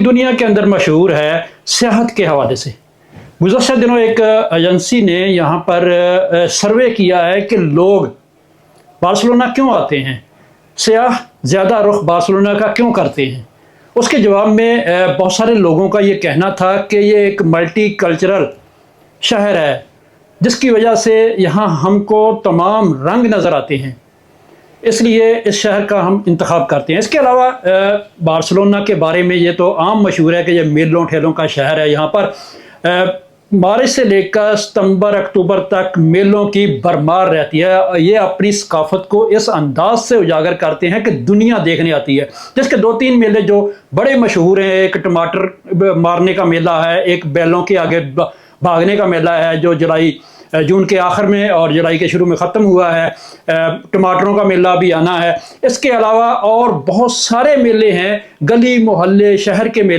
दुनिया के अंदर मशहूर है सियाहत के हवाले से। गुज़श्ता दिनों एक एजेंसी ने यहाँ पर सर्वे किया है कि लोग बार्सिलोना क्यों आते हैं, सियाह ज़्यादा रुख बार्सिलोना का क्यों करते हैं। उसके जवाब में बहुत सारे लोगों का ये कहना था कि ये एक मल्टी कल्चरल शहर है जिसकी वजह से यहाँ हमको तमाम रंग नज़र आते हैं, इसलिए इस शहर का हम इंतखाब करते हैं। इसके अलावा बार्सिलोना के बारे में ये तो आम मशहूर है कि ये मेलों ठेलों का शहर है। यहाँ पर मार्च से लेकर सितंबर अक्टूबर तक मेलों की भरमार रहती है। ये अपनी सकाफत को इस अंदाज से उजागर करते हैं कि दुनिया देखने आती है, जिसके 2-3 मेले जो बड़े मशहूर हैं। एक टमाटर मारने का मेला है, एक बैलों के आगे भागने का मेला है जो जून के आखिर में और जुलाई के शुरू में ख़त्म हुआ है। टमाटरों का मेला भी आना है। इसके अलावा और बहुत सारे मेले हैं, गली मोहल्ले शहर के मेले।